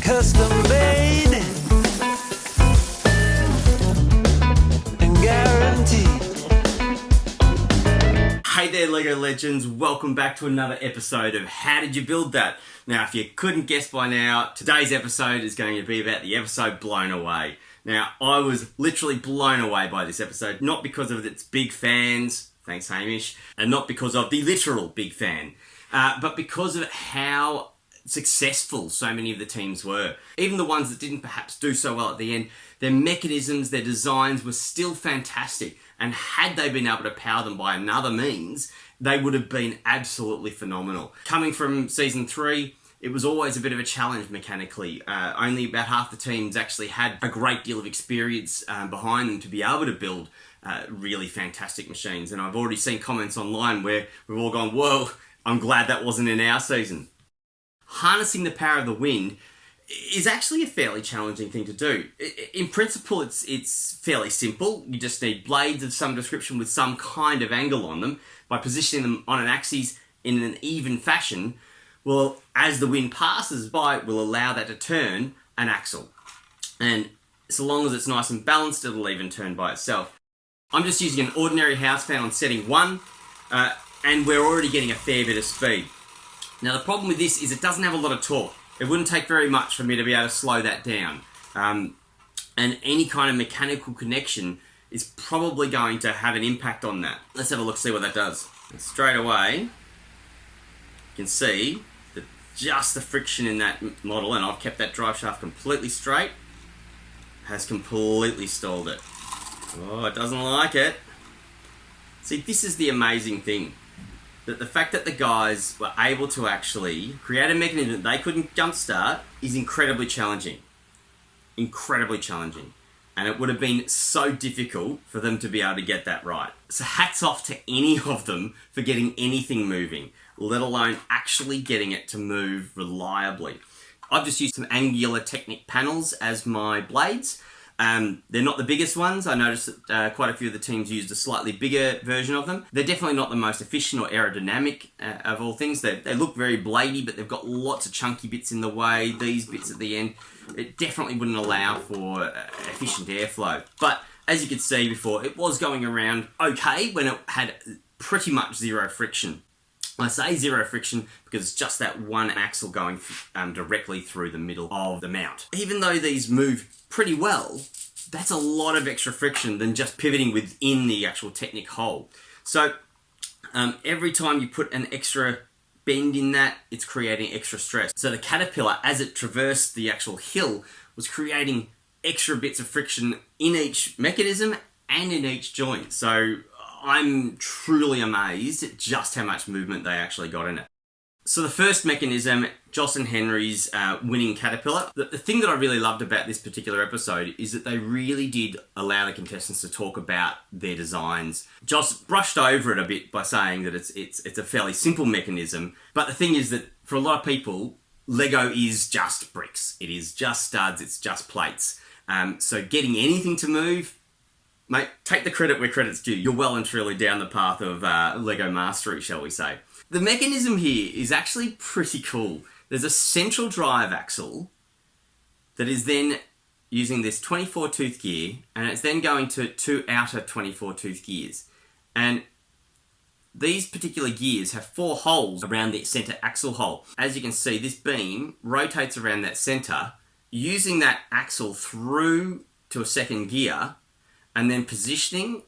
custom made and guaranteed. Hey there LEGO Legends, welcome back to another episode of How Did You Build That? Now if you couldn't guess by now, today's episode is going to be about the episode Blown Away. Now I was literally blown away by this episode, not because of its big fans, thanks Hamish, and not because of the literal big fan, but because of how successful so many of the teams were. Even the ones that didn't perhaps do so well at the end, their mechanisms, their designs were still fantastic, and had they been able to power them by another means, they would have been absolutely phenomenal. Coming from Season 3, it was always a bit of a challenge mechanically. Only about half the teams actually had a great deal of experience behind them to be able to build really fantastic machines, and I've already seen comments online where we've all gone, whoa, I'm glad that wasn't in our season. Harnessing the power of the wind is actually a fairly challenging thing to do. In principle, it's fairly simple. You just need blades of some description with some kind of angle on them. By positioning them on an axis in an even fashion, well, as the wind passes by, it will allow that to turn an axle. And so long as it's nice and balanced, it'll even turn by itself. I'm just using an ordinary house fan on setting 1, and we're already getting a fair bit of speed. Now the problem with this is it doesn't have a lot of torque. It wouldn't take very much for me to be able to slow that down. And any kind of mechanical connection is probably going to have an impact on that. Let's have a look, see what that does. And straight away, you can see that just the friction in that model, and I've kept that drive shaft completely straight, has completely stalled it. Oh, it doesn't like it. See, this is the amazing thing. That the fact that the guys were able to actually create a mechanism that they couldn't jumpstart is incredibly challenging. Incredibly challenging. And it would have been so difficult for them to be able to get that right. So hats off to any of them for getting anything moving, let alone actually getting it to move reliably. I've just used some Angular Technic panels as my blades. They're not the biggest ones. I noticed that quite a few of the teams used a slightly bigger version of them. They're definitely not the most efficient or aerodynamic of all things. They look very bladey, but they've got lots of chunky bits in the way. These bits at the end, it definitely wouldn't allow for efficient airflow. But as you could see before, it was going around okay when it had pretty much zero friction. I say zero friction because it's just that one axle going directly through the middle of the mount. Even though these move pretty well, that's a lot of extra friction than just pivoting within the actual Technic hole. So every time you put an extra bend in that, it's creating extra stress. So the caterpillar, as it traversed the actual hill, was creating extra bits of friction in each mechanism and in each joint. So I'm truly amazed at just how much movement they actually got in it. So the first mechanism, Joss and Henry's winning caterpillar. The thing that I really loved about this particular episode is that they really did allow the contestants to talk about their designs. Joss brushed over it a bit by saying that it's a fairly simple mechanism, but the thing is that for a lot of people, Lego is just bricks. It is just studs, it's just plates. So getting anything to move, mate, take the credit where credit's due. You're well and truly down the path of Lego mastery, shall we say. The mechanism here is actually pretty cool. There's a central drive axle that is then using this 24 tooth gear, and it's then going to 2 outer 24 tooth gears. And these particular gears have 4 holes around the center axle hole. As you can see, this beam rotates around that center, using that axle through to a second gear, and then positioning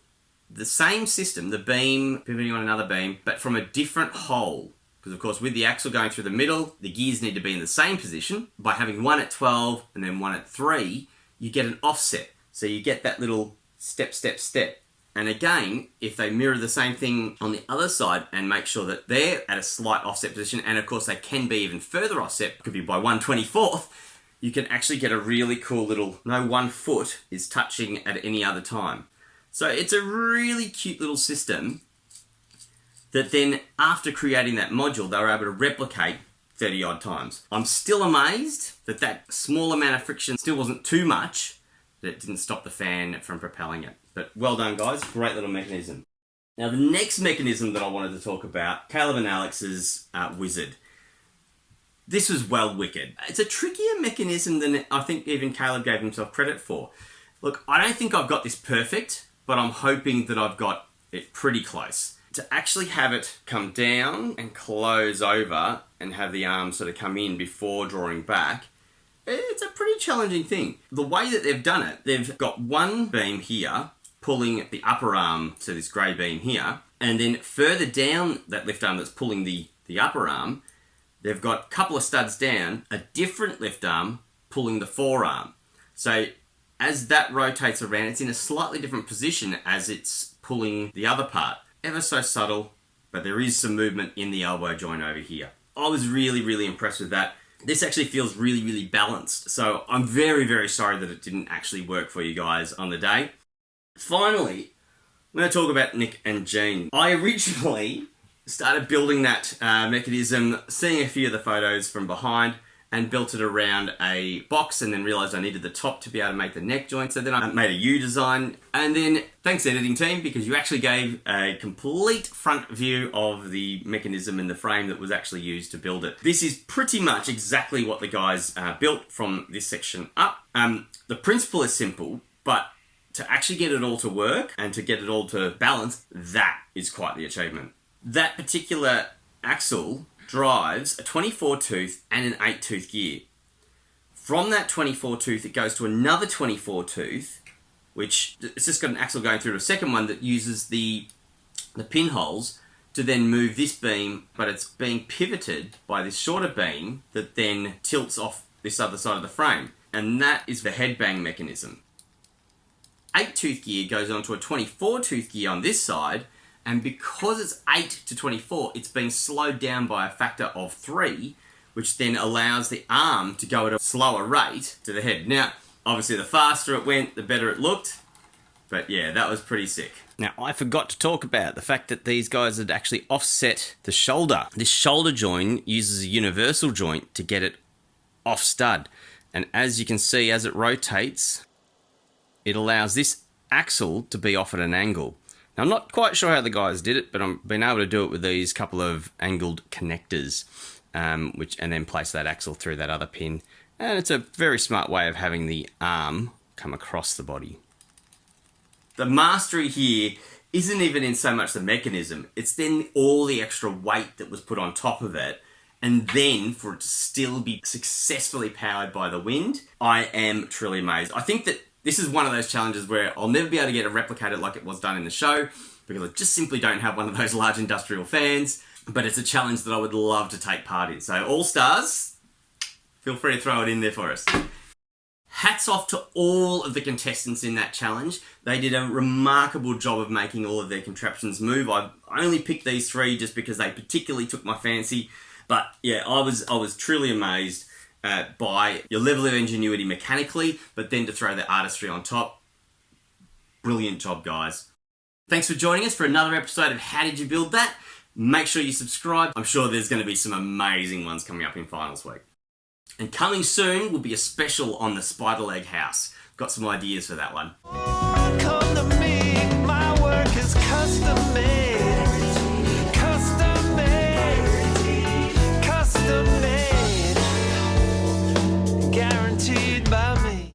the same system, the beam pivoting on another beam, but from a different hole. Because of course with the axle going through the middle, the gears need to be in the same position. By having one at 12 and then one at 3, you get an offset. So you get that little step, step, step. And again, if they mirror the same thing on the other side and make sure that they're at a slight offset position, and of course they can be even further offset, could be by 1/24th, you can actually get a really cool little, no 1 foot is touching at any other time. So it's a really cute little system that then, after creating that module, they were able to replicate 30 odd times. I'm still amazed that that small amount of friction still wasn't too much, that it didn't stop the fan from propelling it. But well done guys, great little mechanism. Now the next mechanism that I wanted to talk about, Caleb and Alex's Wizard. This was well wicked. It's a trickier mechanism than I think even Caleb gave himself credit for. Look, I don't think I've got this perfect, but I'm hoping that I've got it pretty close. To actually have it come down and close over and have the arm sort of come in before drawing back, it's a pretty challenging thing. The way that they've done it, they've got one beam here pulling the upper arm to this grey beam here, and then further down that lift arm that's pulling the upper arm, they've got a couple of studs down, a different lift arm pulling the forearm. So as that rotates around, it's in a slightly different position as it's pulling the other part. Ever so subtle, but there is some movement in the elbow joint over here. I was really, really impressed with that. This actually feels really, really balanced. So I'm very, very sorry that it didn't actually work for you guys on the day. Finally, I'm going to talk about Nick and Jean. I originally started building that mechanism, seeing a few of the photos from behind, and built it around a box, and then realised I needed the top to be able to make the neck joint. So then I made a U design, and then thanks editing team, because you actually gave a complete front view of the mechanism and the frame that was actually used to build it. This is pretty much exactly what the guys built from this section up. The principle is simple, but to actually get it all to work and to get it all to balance, that is quite the achievement. That particular axle drives a 24 tooth and an 8 tooth gear. From that 24 tooth, it goes to another 24 tooth, which it's just got an axle going through to a second one that uses the pinholes to then move this beam, but it's being pivoted by this shorter beam that then tilts off this other side of the frame. And that is the headbang mechanism. 8 tooth gear goes onto a 24 tooth gear on this side, and because it's 8 to 24, it's being slowed down by a factor of 3, which then allows the arm to go at a slower rate to the head. Now, obviously the faster it went, the better it looked, but yeah, that was pretty sick. Now, I forgot to talk about the fact that these guys had actually offset the shoulder. This shoulder joint uses a universal joint to get it off stud. And as you can see, as it rotates, it allows this axle to be off at an angle. Now, I'm not quite sure how the guys did it, but I've been able to do it with these couple of angled connectors, and then place that axle through that other pin. And it's a very smart way of having the arm come across the body. The mastery here isn't even in so much the mechanism, it's then all the extra weight that was put on top of it, and then for it to still be successfully powered by the wind. I am truly amazed. I think that this is one of those challenges where I'll never be able to get it replicated like it was done in the show, because I just simply don't have one of those large industrial fans, but it's a challenge that I would love to take part in. So all stars, feel free to throw it in there for us. Hats off to all of the contestants in that challenge. They did a remarkable job of making all of their contraptions move. I only picked these 3 just because they particularly took my fancy, but yeah, I was truly amazed by your level of ingenuity mechanically, but then to throw the artistry on top. Brilliant job, guys. Thanks for joining us for another episode of How Did You Build That? Make sure you subscribe. I'm sure there's going to be some amazing ones coming up in finals week. And coming soon will be a special on the spider leg house. Got some ideas for that one.